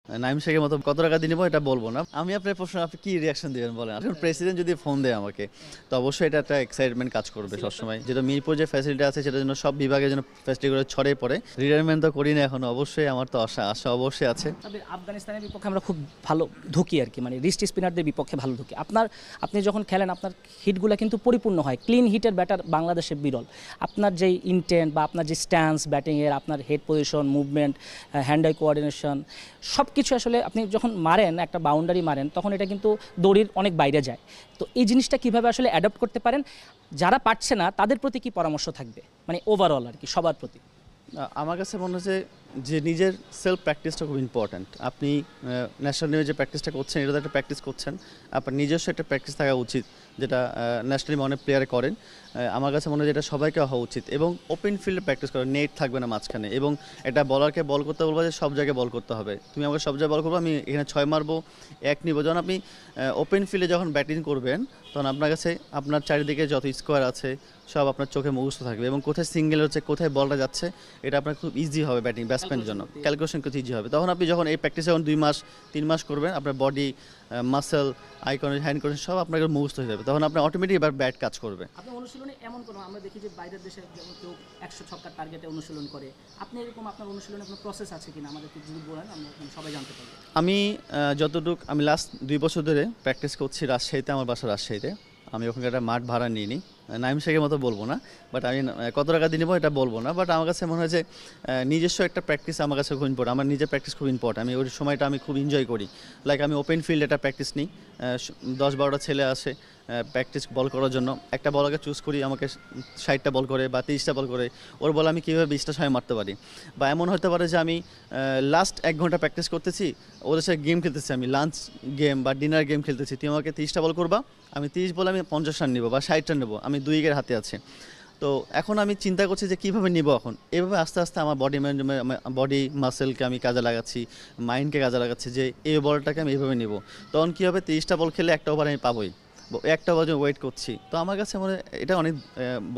নাইম শেখের মতো কত টাকা দিয়ে নেবো এটা বলবো না। আমি আপনার প্রশ্ন আপনি কি রিয়াকশন দিবেন বলেন। এখন প্রেসিডেন্ট যদি ফোন দেয় আমাকে, তো অবশ্যই এটা একটা এক্সাইটমেন্ট কাজ করবে সবসময়। যেটা মিরপুর যে ফ্যাসিলিটি আছে সেটার জন্য সব বিভাগের জন্য ফ্যাসিলিটিগুলো ছড়িয়ে পড়ে। রিটায়ারমেন্ট তো করি না এখন, অবশ্যই আমার তো আশা আশা অবশ্যই আছে। তবে আফগানিস্তানের বিপক্ষে আমরা খুব ভালো ঢুকি আর কি, মানে রিস্ট স্পিনারদের বিপক্ষে ভালো ঢুকি। আপনি যখন খেলেন আপনার হিটগুলো কিন্তু পরিপূর্ণ হয়, ক্লিন হিটের ব্যাটার বাংলাদেশে বিরল। আপনার যেই ইনটেন্ট বা আপনার যে স্ট্যান্স ব্যাটিংয়ের, আপনার head position, movement, hand I coordination, সব কিছু আসলে আপনি যখন মারেন একটা বাউন্ডারি মারেন তখন এটা কিন্তু দড়ির অনেক বাইরে যায়। তো এই জিনিসটা কীভাবে আসলে অ্যাডপ্ট করতে পারেন, যারা পারছে না তাদের প্রতি কি পরামর্শ থাকবে, মানে ওভারঅল আর কি সবার প্রতি? আমার কাছে মনে হচ্ছে যে নিজের সেলফ প্র্যাকটিসটা খুব ইম্পর্ট্যান্ট। আপনি ন্যাশনাল লেভেলে যে প্র্যাকটিসটা করছেন এটা তো একটা প্র্যাকটিস করছেন, আপনার নিজস্ব একটা প্র্যাকটিস থাকা উচিত যেটা ন্যাশনালি অনেক প্লেয়ারে করেন। আমার কাছে মনে হয় যেটা সবাইকে হওয়া উচিত এবং ওপেন ফিল্ডে প্র্যাকটিস করেন, নেট থাকবে না মাঝখানে। এবং এটা বলারকে বল করতে বলবো যে সব জায়গায় বল করতে হবে, তুমি আমাকে সব জায়গায় বল করবো, আমি এখানে 6 মারবো 1 নিব। যখন আপনি ওপেন ফিল্ডে যখন ব্যাটিং করবেন তখন আপনার কাছে আপনার চারিদিকে যত স্কোয়ার আছে সব আপনার চোখে মুখস্থ থাকবে এবং কোথায় সিঙ্গেল হচ্ছে কোথায় বলটা যাচ্ছে এটা আপনার খুব ইজি হবে ব্যাটিং ব্যাটসম্যানের জন্য, ক্যালকুলেশন খুব ইজি হবে। তখন আপনি যখন এই প্র্যাকটিস যখন 2 মাস 3 মাস করবেন আপনার body muscle icon hand condition সব আপনার মুখস্থ হয়ে যাবে, তখন আপনার অটোমেটিক এবার ব্যাট কাজ করবে। আপনি অনুশীলনে এমন কোনো, আমরা দেখি যে বাইরের দেশে যেমন কেউ 100 ছক্কার টার্গেটে অনুশীলন করে, আপনি এরকম আপনার অনুশীলনে কোনো প্রসেস আছে কিনা আমাদেরকে যদি বলেন আমরা সবাই জানতে পারবো। আমি যতটুকু আমি লাস্ট 2 বছর ধরে প্র্যাকটিস করছি রাজশাহীতে, আমার বাসা রাজশাহীতে। আমি ওখানকার একটা মাঠ ভাড়া নিয়ে নিই, নাইম শেখের মতো বলবো না, বাট আমি কত টাকা দিয়ে নেবো এটা বলবো না। বাট আমার কাছে মনে হয় যে নিজস্ব একটা প্র্যাকটিস আমার কাছে খুব ইম্পর্টেন্ট, আমার নিজের প্র্যাকটিস খুব ইম্পর্টেন্ট। আমি ওই সময়টা আমি খুব এনজয় করি। লাইক আমি ওপেন ফিল্ড একটা প্র্যাকটিস নিই, 10-12টা ছেলে আসে প্র্যাকটিস বল করার জন্য। একটা বলাকে চুজ করি, আমাকে 60টা বল করে বা 30টা বল করে, ওর বল আমি কীভাবে 20টা 6 মারতে পারি। বা এমন হতে পারে যে আমি লাস্ট 1 ঘন্টা প্র্যাকটিস করতেছি, ওদের সাথে গেম খেলতেছি, আমি লাঞ্চ গেম বা ডিনার গেম খেলতেছি, তুমি আমাকে 30টা বল করবা, আমি 30 বলে আমি 50 রান নেবো বা 60 রান নেবো, আমি 2 উইকেট হাতে আছে। তো এখন আমি চিন্তা করছি যে কীভাবে নিব এখন। এভাবে আস্তে আস্তে আমার বডি মাসেলকে আমি কাজে লাগাচ্ছি, মাইন্ডকে কাজে লাগাচ্ছি যে এই বলটাকে আমি এইভাবে নিব। তখন কী হবে, 30টা বল খেলে একটা ওভার আমি পাবোই, একটা ওভার ওয়েট করছি। তো আমার কাছে মনে হয় এটা অনেক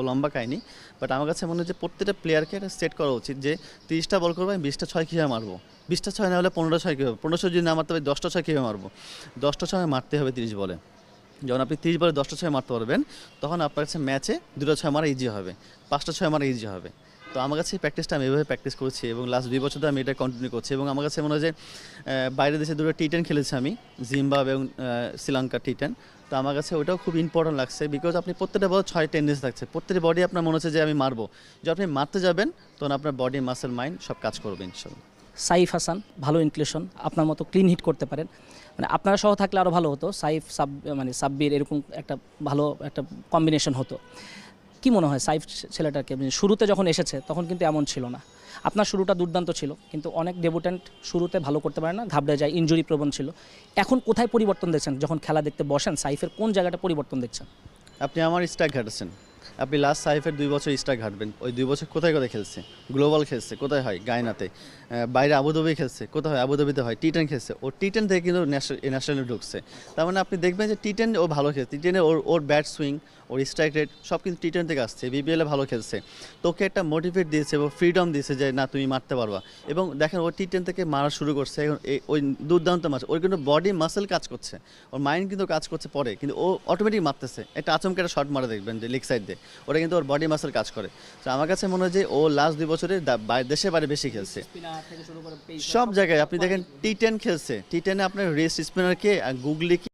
লম্বা কাহিনি, বাট আমার কাছে মনে হয় যে প্রত্যেকটা প্লেয়ারকে এটা সেট করা উচিত যে 30টা বল করবো, আমি 20টা 6 কীভাবে মারবো, 20টা 6 না হলে 15টা 6 কীভাবে, 15টা যদি না মারতে হবে 10টা 6 কীভাবে মারবো, 10টা 6 মারতে হবে 30 বলে। যখন আপনি 30 বলে 10টা 6 মারতে পারবেন তখন আপনার কাছে ম্যাচে 2টা 6 মারা ইজি হবে, 5টা 6 মারা ইজি হবে। তো আমার কাছে এই প্র্যাকটিসটা আমি এভাবে প্র্যাকটিস করছি এবং লাস্ট 2 বছর ধরে আমি এটা কন্টিনিউ করছি। এবং আমার কাছে মনে হয় যে বাইরের দেশে 2টা T10 খেলেছি আমি, জিম্বাবুয়ে এবং শ্রীলঙ্কা T10। তো আমার কাছে ওটাও খুব ইম্পর্টেন্ট লাগছে, বিকজ আপনি প্রত্যেকটা বল 6 টেন্ডেন্সি থাকছে, প্রত্যেকটা বডি আপনার মনে হচ্ছে যে আমি মারবো। যখন আপনি মারতে যাবেন তখন আপনার বডি মাসেল মাইন্ড সব কাজ করবে ইনশাল্লাহ। সাইফ হাসান ভালো ইনক্লুশন, আপনার মতো ক্লিন হিট করতে পারেন, মানে আপনারা সহ থাকলে আরও ভালো হতো। সাইফ মানে সাব্বির এরকম একটা ভালো একটা কম্বিনেশন হতো। কি মনে হয় সাইফ ছেলেটাকে, শুরুতে যখন এসেছে তখন কিন্তু এমন ছিল না, আপনার শুরুটা দুর্দান্ত ছিল, কিন্তু অনেক ডেবুট্যান্ট শুরুতে ভালো করতে পারে না, ঘাবড়ে যায়, ইনজুরি প্রবণ ছিল। এখন কোথায় পরিবর্তন দেখছেন যখন খেলা দেখতে বসেন, সাইফের কোন জায়গাটা পরিবর্তন দেখছেন? আপনি আমার স্ট্রাইক ঘাটেছেন, আপনি লাস্ট সাইফের 2 বছর স্ট্রাইক ঘাটবেন, ওই 2 বছর কোথায় কোথায় খেলছে, গ্লোবাল খেলছে কোথায় হয় গায়নাতে, বাইরে আবুধাবি খেলছে কোথায় হয়, আবুধাবিতে হয়, T10 খেলছে, ও T10 থেকে কিন্তু ন্যাশনালে ঢুকছে। তার মানে আপনি দেখবেন যে T10 ও ভালো খেলছে, T10 ওর ব্যাট সুইং, ওর স্ট্রাইক রেট সব কিন্তু T10 থেকে আসছে, BBL-এ ভালো খেলছে। তোকে একটা মোটিভেট দিয়েছে এবং ফ্রিডম দিয়েছে যে না তুমি মারতে পারবা। এবং দেখেন ও T10 থেকে মারা শুরু করছে, এখন ওই দুর্দান্ত মাছ, ওর কিন্তু বডি মাসেল কাজ করছে, ওর মাইন্ড কিন্তু কাজ করছে পরে, কিন্তু ও অটোমেটিক মারতেছে। একটা আচমকে একটা শট মারা দেখবেন যে লেগ সাইড দিয়ে, ওটা কিন্তু ওর বডি মাসেল কাজ করে। তো আমার কাছে মনে হয় যে ও লাস্ট 2 বছরে দেশে বাইরে বেশি খেলছে, সব জায়গায়। আপনি দেখেন T10 খেলছে, T10-এ আপনার রেস্ট স্পিনারকে গুগলি